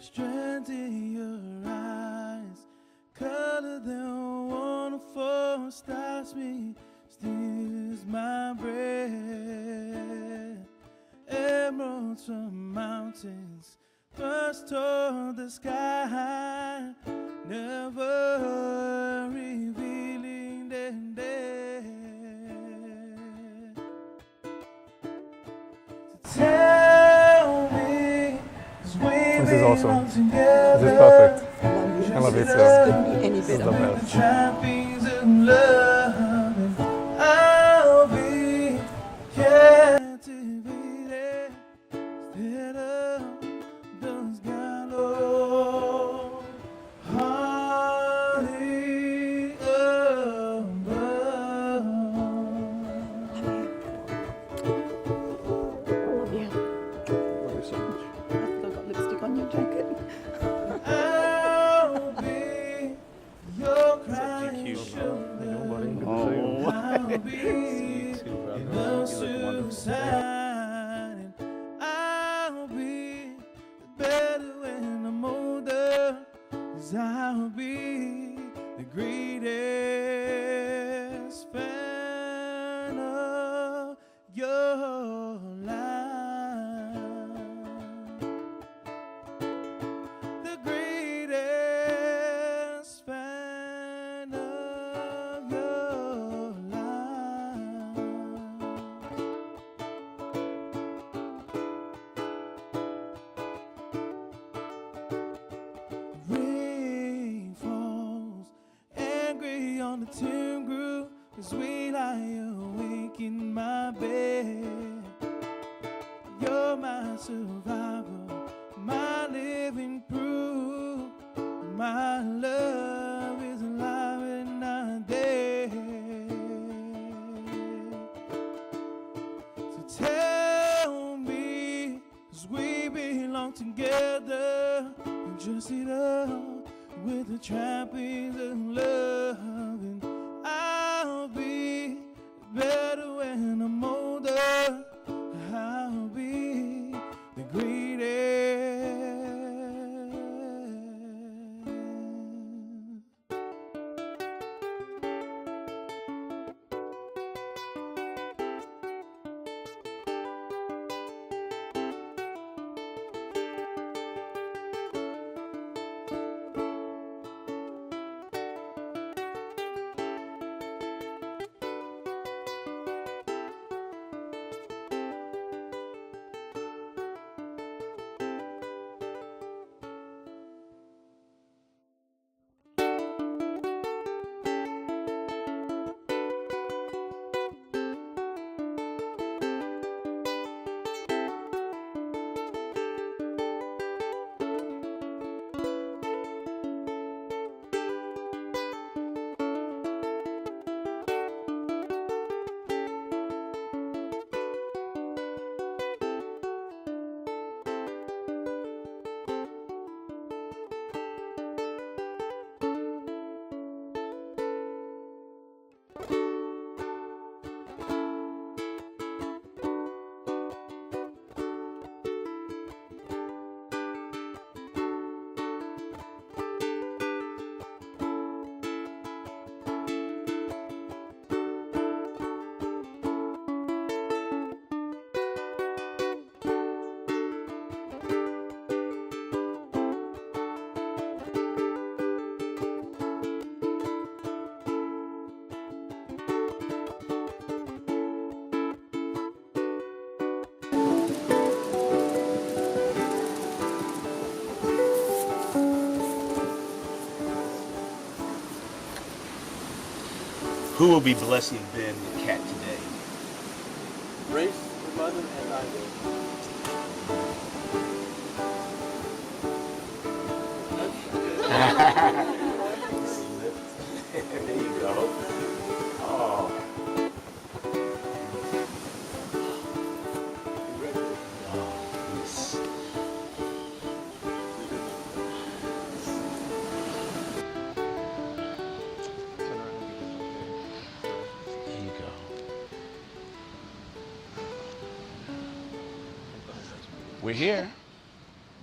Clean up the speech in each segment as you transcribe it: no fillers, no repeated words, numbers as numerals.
strength in your eyes, color them wonderful, stops me, steals my breath. Emeralds from mountains, thrust toward the sky, never revealing their depth. So tell me, This is awesome. This is perfect. I love it. Couldn't be any This is the better. best. trappings of love, and I'll be captivated instead of those gallows hardly above. Love you. Love you so much. I've still got lipstick on your jacket. I'll be your crying shoulder. I'll be the suicide, and I'll be better when I'm older, 'cause I'll be the greatest fan of your life. The greatest fan of your life. Rain falls angry on the tin roof as we lie awake in my bed. You're my survival, my living proof. My love is alive and not dead. So tell me, 'cause we belong together, and dress it up with the trappings of love, and I'll be better when I'm older. I'll be the greatest. Who will be blessing Ben the cat today? Grace, the mother, and I will. There you go. Oh. Oh, yes. There you go. We're here.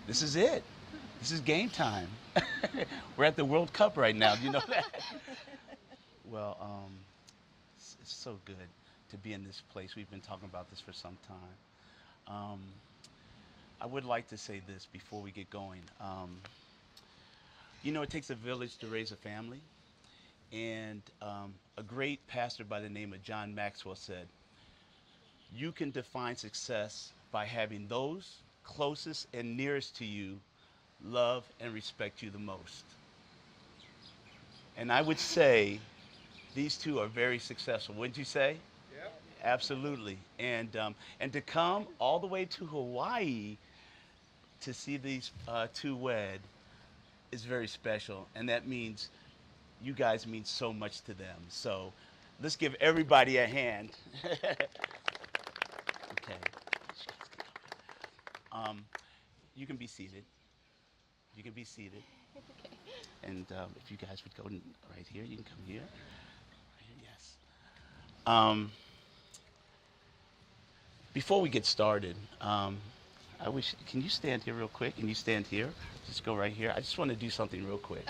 This is it. This is game time. We're at the World Cup right now. Do you know that? Well, it's so good to be in this place. We've been talking about this for some time. I would like to say this before we get going. You know, it takes a village to raise a family. And a great pastor by the name of John Maxwell said, you can define success by having those closest and nearest to you love and respect you the most. And I would say these two are very successful, wouldn't you say? Yep. Absolutely. And to come all the way to Hawaii to see these two wed is very special. And that means you guys mean so much to them. So let's give everybody a hand. Okay. You can be seated. You can be seated. Okay. And if you guys would go right here, you can come here. Right here, yes. Before we get started, I wish, can you stand here real quick? Can you stand here? Just go right here. I just want to do something real quick.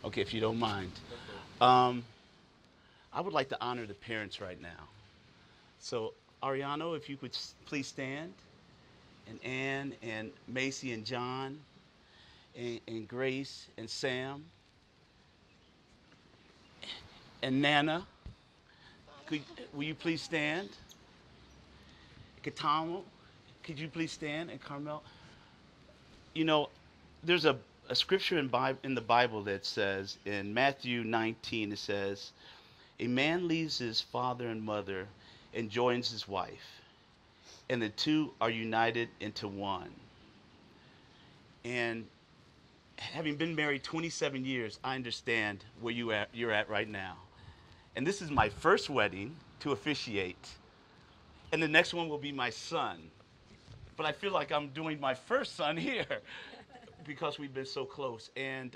Okay, if you don't mind. I would like to honor the parents right now. So, Ariano, if you could please stand. And Ann and Macy and John and Grace and Sam and Nana, will you please stand? Katamo, could you please stand? And Carmel, you know, there's a scripture in the Bible that says, in Matthew 19, it says, a man leaves his father and mother and joins his wife, and the two are united into one. And having been married 27 years, I understand where you're at right now. And this is my first wedding to officiate. And the next one will be my son. But I feel like I'm doing my first son here because we've been so close. And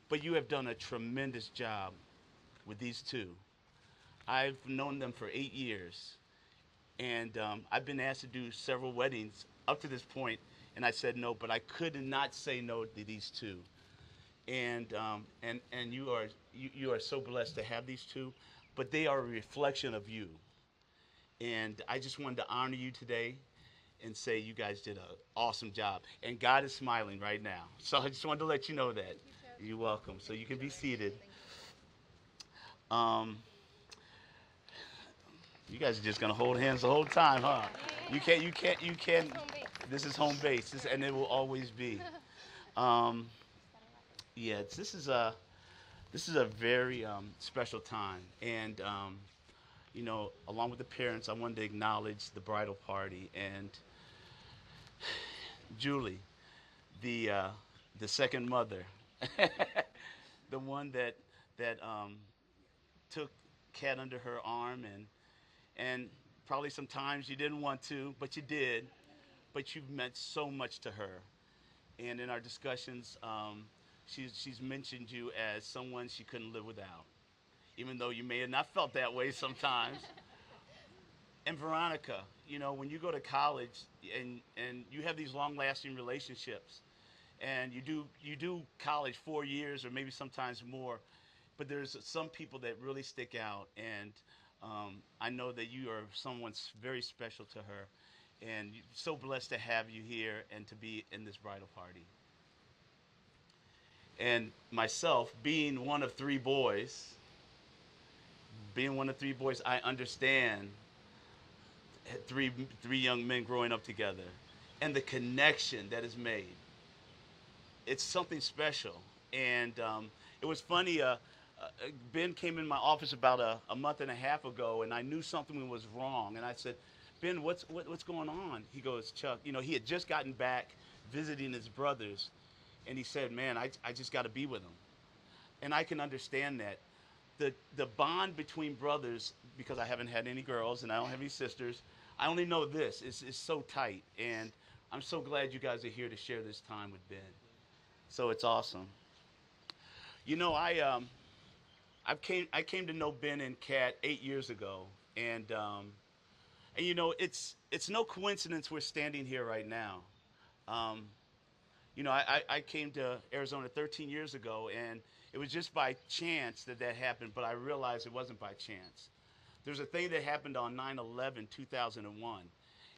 but you have done a tremendous job with these two. I've known them for 8 years. And I've been asked to do several weddings up to this point, and I said no, but I could not say no to these two. And you are so blessed to have these two, but they are a reflection of you. And I just wanted to honor you today and say you guys did an awesome job. And God is smiling right now. So I just wanted to let you know that. You're welcome. So you can be seated. You guys are just gonna hold hands the whole time, huh? You can't. This is home base, and it will always be. Yeah, this is a very special time, and you know, along with the parents, I wanted to acknowledge the bridal party and Julie, the second mother, the one that took Kat under her arm and probably sometimes you didn't want to, but you did. But you've meant so much to her. And in our discussions, she's mentioned you as someone she couldn't live without, even though you may have not felt that way sometimes. And Veronica, you know, when you go to college and you have these long-lasting relationships, and you do college 4 years or maybe sometimes more, but there's some people that really stick out, and I know that you are someone very special to her, and so blessed to have you here and to be in this bridal party. And myself, being one of three boys, I understand three young men growing up together and the connection that is made. It's something special. And it was funny, Ben came in my office about a month and a half ago, and I knew something was wrong. And I said, Ben, what's going on? He goes, Chuck, you know, he had just gotten back visiting his brothers, and he said, man, I just got to be with them. And I can understand that. The bond between brothers, because I haven't had any girls and I don't have any sisters, I only know this, is so tight. And I'm so glad you guys are here to share this time with Ben. So it's awesome. You know, I came to know Ben and Kat 8 years ago, and you know, it's no coincidence we're standing here right now. You know, I came to Arizona 13 years ago, and it was just by chance that that happened, but I realized it wasn't by chance. There's a thing that happened on 9/11, 2001.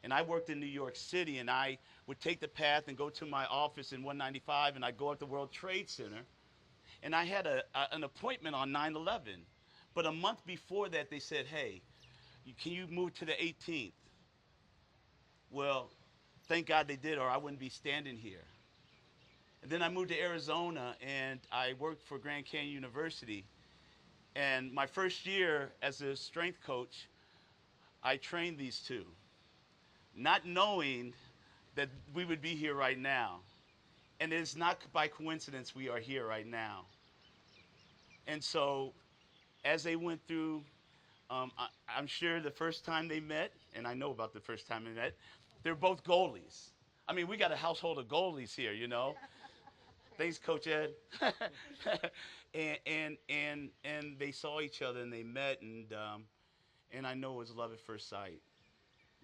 And I worked in New York City, and I would take the path and go to my office in 195, and I'd go up the World Trade Center. And I had an appointment on 9/11. But a month before that, they said, hey, can you move to the 18th? Well, thank God they did, or I wouldn't be standing here. And then I moved to Arizona, and I worked for Grand Canyon University. And my first year as a strength coach, I trained these two, not knowing that we would be here right now. And it's not by coincidence we are here right now. And so as they went through, I'm sure the first time they met, and I know about the first time they met, they're both goalies. I mean, we got a household of goalies here, you know. Thanks, Coach Ed. and they saw each other and they met, and I know it was love at first sight.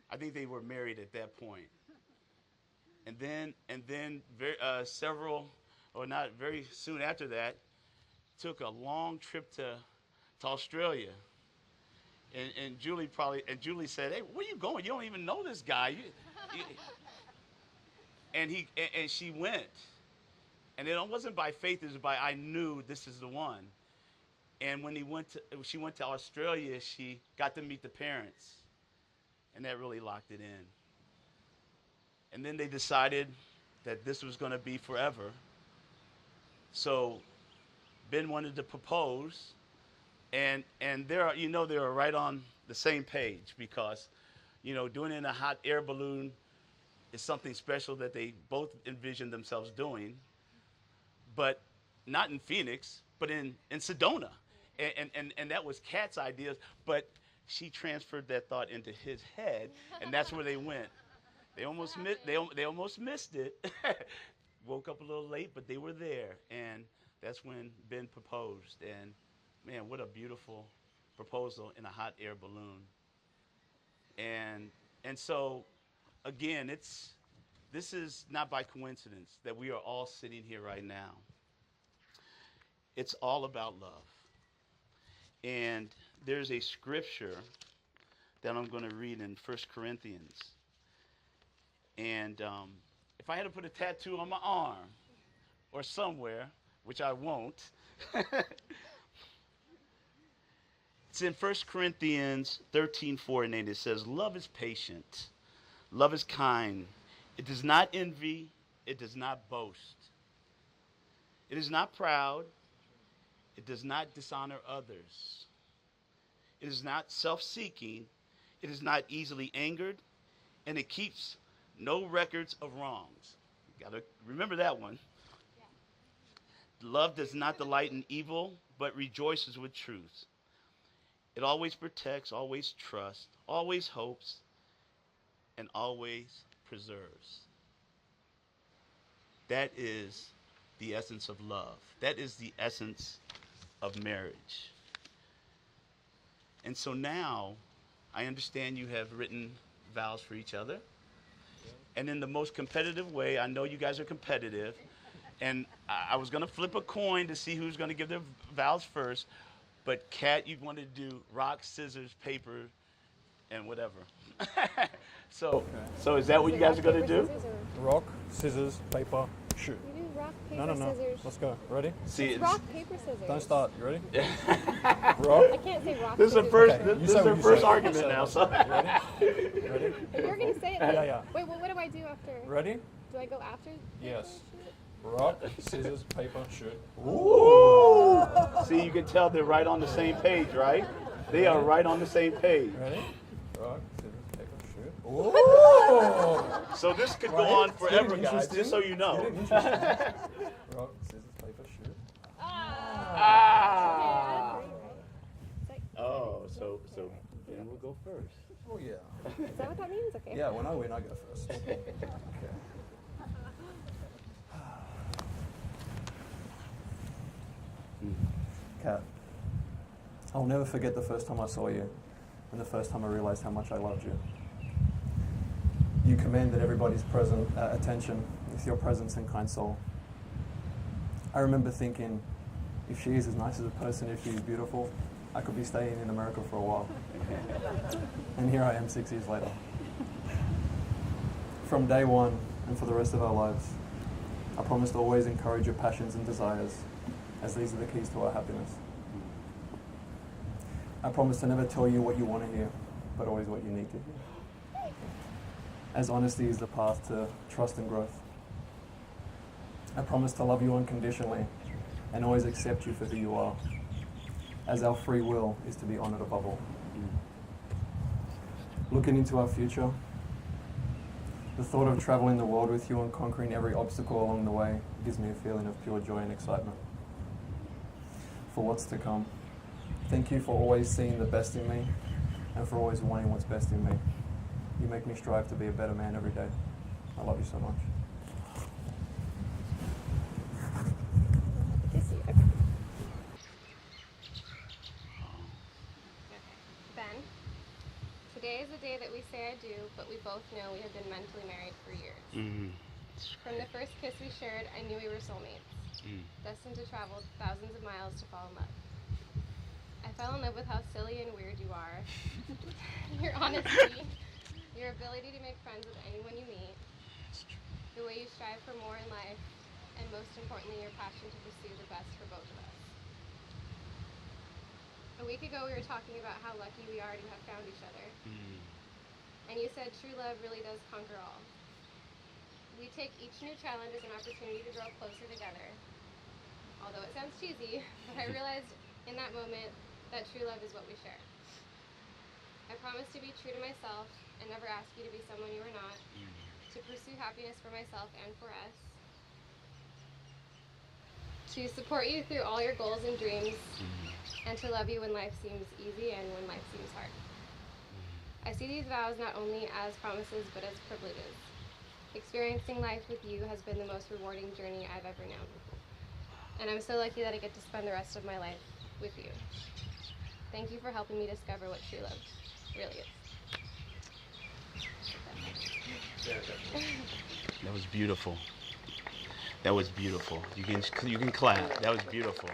I think they were married at that point. And then several, or not very soon after that, took a long trip to Australia. And Julie said, hey, where you going? You don't even know this guy. And she went. And it wasn't by faith, it was by I knew this is the one. And when she went to Australia, she got to meet the parents. And that really locked it in. And then they decided that this was going to be forever. So Ben wanted to propose. And they were right on the same page because, you know, doing it in a hot air balloon is something special that they both envisioned themselves doing. But not in Phoenix, but in Sedona. And that was Kat's idea, but she transferred that thought into his head, and that's where they went. They almost missed it. Woke up a little late, but they were there, and that's when Ben proposed. And man, what a beautiful proposal in a hot air balloon. And so, again, this is not by coincidence that we are all sitting here right now. It's all about love. And there's a scripture that I'm going to read in 1 Corinthians. And if I had to put a tattoo on my arm or somewhere, which I won't, it's in 1 Corinthians 13:4-8. It says, love is patient. Love is kind. It does not envy. It does not boast. It is not proud. It does not dishonor others. It is not self-seeking. It is not easily angered. And it keeps no records of wrongs. You got to remember that one. Yeah. Love does not delight in evil, but rejoices with truth. It always protects, always trusts, always hopes, and always preserves. That is the essence of love. That is the essence of marriage. And so now I understand you have written vows for each other. And in the most competitive way, I know you guys are competitive. And I was going to flip a coin to see who's going to give their vows first. But Kat, you wanted to do rock, scissors, paper, and whatever. So is that what you guys are going to do? Rock, scissors, paper, shoot. You do rock, paper, No. scissors. Let's go. Ready? See, It's rock, paper, scissors. Don't start. You ready? I Rock. can't say rock, This is the scissors, first. paper. This is their first argument now. So. Ready? Ready? If you're going to say it, Yeah. wait, well, what do I do after? Ready? Do I go after? Yes. Rock, scissors, paper, shoot. Ooh. See, you can tell they're right on the same page, right? They are right on the same page. Ready? Rock, scissors, paper, shoot. Ooh! So this could go Right? on It's forever, getting guys, interesting. just so you know. Getting interesting. Rock, scissors, paper, shoot. Ah. Okay, right? Oh, so then we'll go first. Oh yeah. Is that what that means? Okay. Yeah, when I win, I go first. Okay. Kat, I'll never forget the first time I saw you and the first time I realized how much I loved you. You commanded everybody's attention with your presence and kind soul. I remember thinking, if she is as nice as a person, if she is beautiful, I could be staying in America for a while. And here I am 6 years later. From day one and for the rest of our lives, I promise to always encourage your passions and desires, as these are the keys to our happiness. I promise to never tell you what you want to hear, but always what you need to hear. As honesty is the path to trust and growth. I promise to love you unconditionally and always accept you for who you are, as our free will is to be honored above all. Looking into our future, the thought of traveling the world with you and conquering every obstacle along the way gives me a feeling of pure joy and excitement for what's to come. Thank you for always seeing the best in me and for always wanting what's best in me. You make me strive to be a better man every day. I love you so much. Kiss you. Okay. Ben, today is the day that we say I do, but we both know we have been mentally married for years. From the first kiss we shared, I knew we were soulmates, destined to travel thousands of miles to fall in love. I fell in love with how silly and weird you are, your honesty, your ability to make friends with anyone you meet, the way you strive for more in life, and most importantly, your passion to pursue the best for both of us. A week ago, we were talking about how lucky we are to have found each other. And you said true love really does conquer all. We take each new challenge as an opportunity to grow closer together. Although it sounds cheesy, but I realized in that moment that true love is what we share. I promise to be true to myself and never ask you to be someone you are not, to pursue happiness for myself and for us, to support you through all your goals and dreams, and to love you when life seems easy and when life seems hard. I see these vows not only as promises but as privileges. Experiencing life with you has been the most rewarding journey I've ever known. And I'm so lucky that I get to spend the rest of my life with you. Thank you for helping me discover what true love really is. That was beautiful. That was beautiful. You can clap. That was beautiful.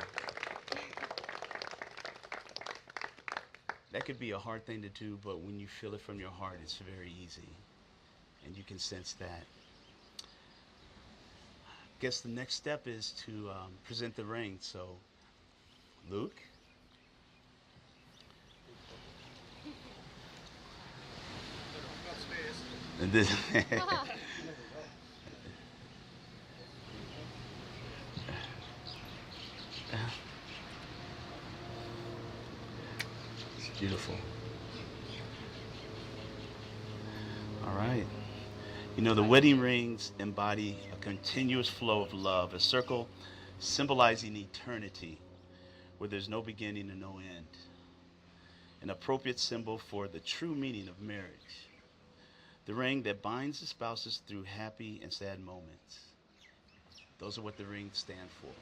That could be a hard thing to do, but when you feel it from your heart, it's very easy. And you can sense that. I guess the next step is to present the ring. So, Luke? And this it's beautiful. All right. You know, the wedding rings embody a continuous flow of love, a circle symbolizing eternity where there's no beginning and no end. An appropriate symbol for the true meaning of marriage. The ring that binds the spouses through happy and sad moments. Those are what the rings stand for.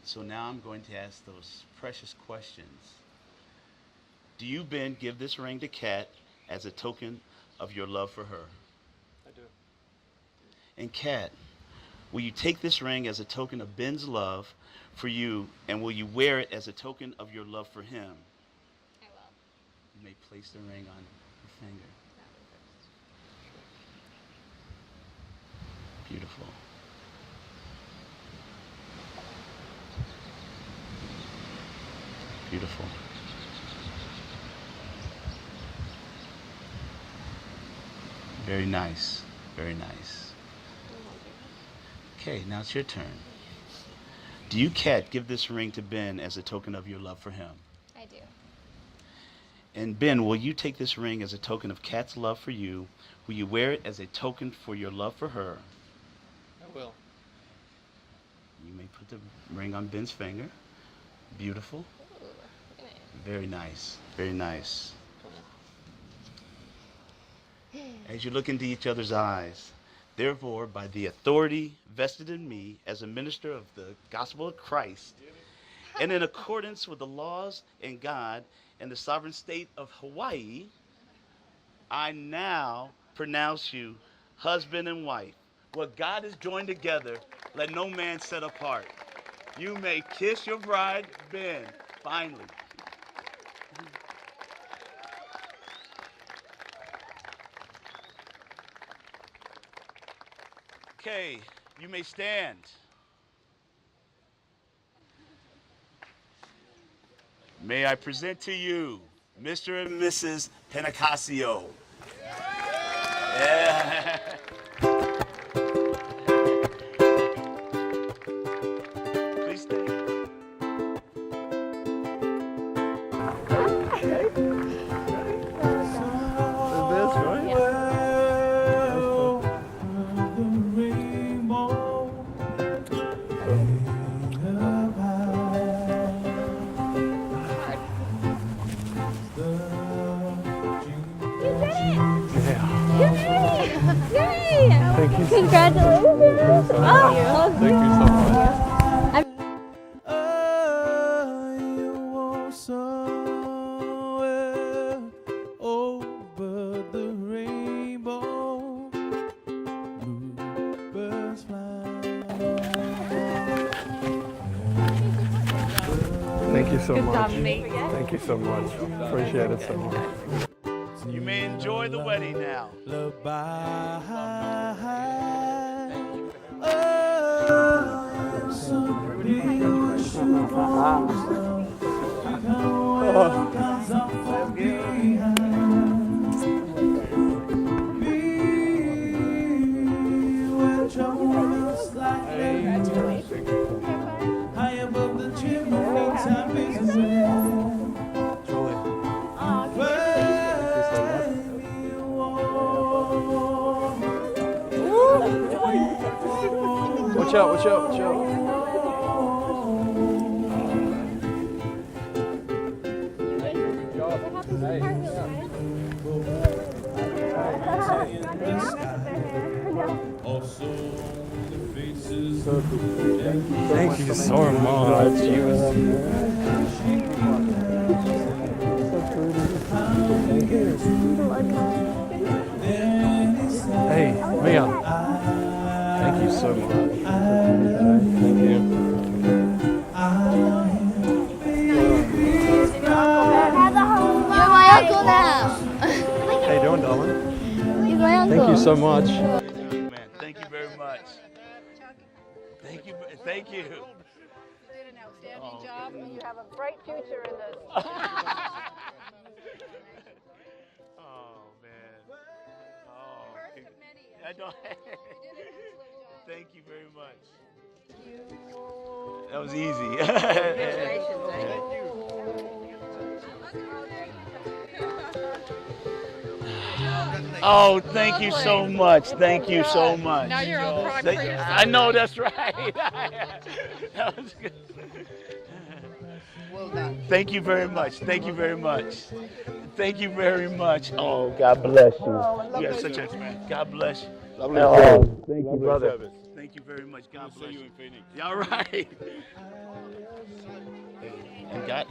So now I'm going to ask those precious questions. Do you, Ben, give this ring to Kat as a token of your love for her? I do. And Kat, will you take this ring as a token of Ben's love for you, and will you wear it as a token of your love for him? I will. You may place the ring on your finger. That one first. Beautiful. Beautiful. Very nice. Very nice. Okay, now it's your turn. Do you, Kat, give this ring to Ben as a token of your love for him? I do. And Ben, will you take this ring as a token of Kat's love for you? Will you wear it as a token for your love for her? I will. You may put the ring on Ben's finger. Beautiful. Ooh, look at it. Very nice. Very nice. Come on. As you look into each other's eyes, therefore, by the authority vested in me as a minister of the gospel of Christ, and in accordance with the laws and God and the sovereign state of Hawaii, I now pronounce you husband and wife What God has joined together, let no man set apart. You may kiss your bride, Ben, finally. Okay, you may stand. May I present to you Mr. and Mrs. Penacasio. Yeah. Please stay. Thank you. Congratulations. Oh, Thank you so much. You walk somewhere over the rainbow. Bluebirds fly. Thank you so much. Thank you so much. Appreciate it so much. You may enjoy the wedding now. High above the chimney, time is Watch out, watch out, watch out. Thank you so much. Hey, Mia. Thank you so much. Thank you. you're my uncle now. How you doing, darling? You're my uncle. Thank you so much. Man, thank you very much. Thank you. Thank you. You did an outstanding job, and you have a bright future in this. Oh man. Oh. First of many. I don't. You did an excellent job. Thank you very much. That was easy. Oh, thank you so much. Thank you so much. Now you're all crying for yourself. I know, that's right. That was good. Well done. Thank you very much. Thank you very much. Thank you very much. Oh, God bless you. You have such a God bless you. Oh, thank you, brother. Thank you very much. God bless you. All right. And God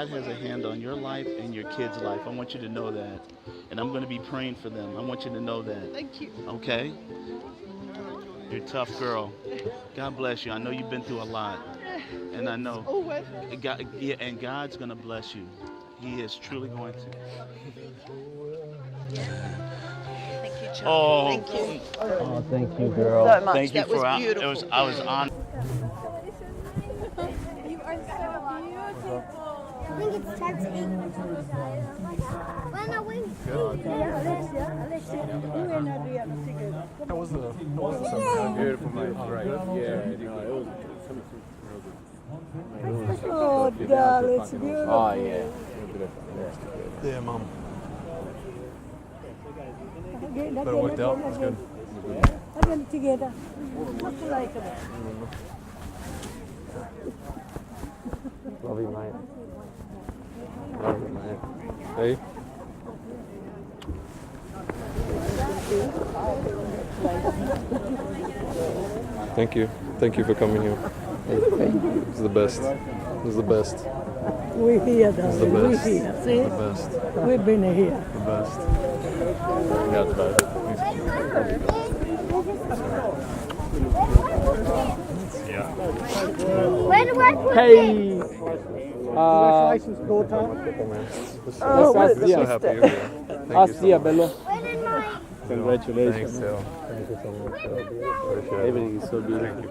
has a hand on your life and your kids' life. I want you to know that. And I'm going to be praying for them. I want you to know that. Thank you. Okay? You're a tough girl. God bless you. I know you've been through a lot. And I know. Oh, what? God, yeah, and God's going to bless you. He is truly going to. Thank you, Chuck. Oh, Thank you. oh, thank you, girl. So much. Thank you That was for beautiful. I was on. You are so beautiful. I think it's time to eat. When are we? Alexia. How was the Beautiful, mate. Great. Yeah, it was. Oh, darling, it's beautiful. Oh, yeah. Yeah, Mum. Again, But it worked out. It's good. again together. What's it like? Love you, mate. Love you, mate. Hey. Thank you. Thank you for coming here. It's the best. It's the best. We're here, It's the darling. We're best. here. See? The best. We've been here. The best. Yeah, it's best. Where do I put it? Hey! Congratulations, daughter. So happy you're here. Thank you so much. bello. Where did my... Congratulations. Thanks, Phil. Thank you so much, Phil. Appreciate it. Everything is so beautiful.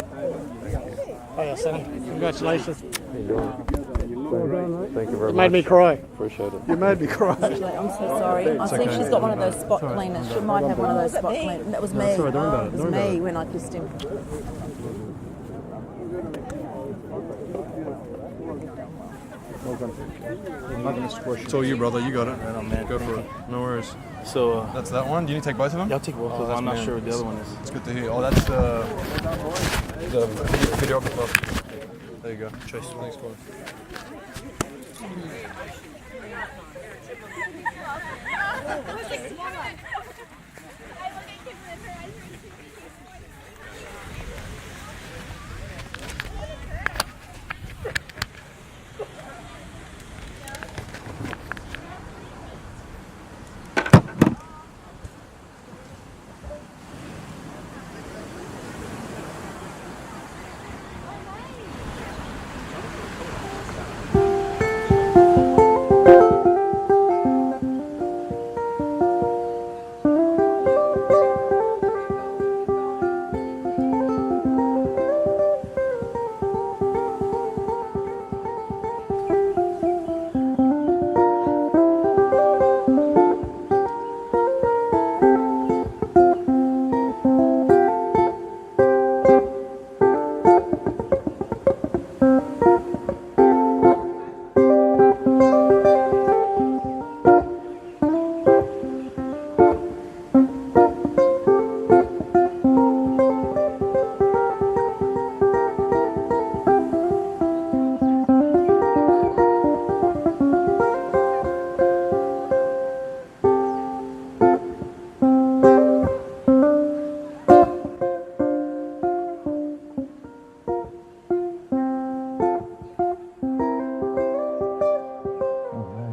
Hey, son. Congratulations. How you doing? Thank you very You much. made me cry. Appreciate it. You made me cry. I'm so sorry. I think she's got one of those spot cleaners. She might have one of those spot cleaners. That was me. Sorry, don't worry about it. It was me when I kissed him. It's all you, brother. You got it. Go for it. No worries. So, That's that one. Do you need to take both of them? I'll take both of them. I'm not sure what the other one is. It's good to hear. Oh, that's the videographer. There you go. Chase. Thanks, boys.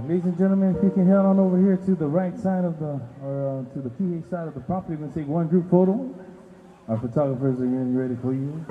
Ladies and gentlemen, if you can head on over here to the right side of the, or to the PA side of the property, we're going to take one group photo. Our photographers are getting ready for you.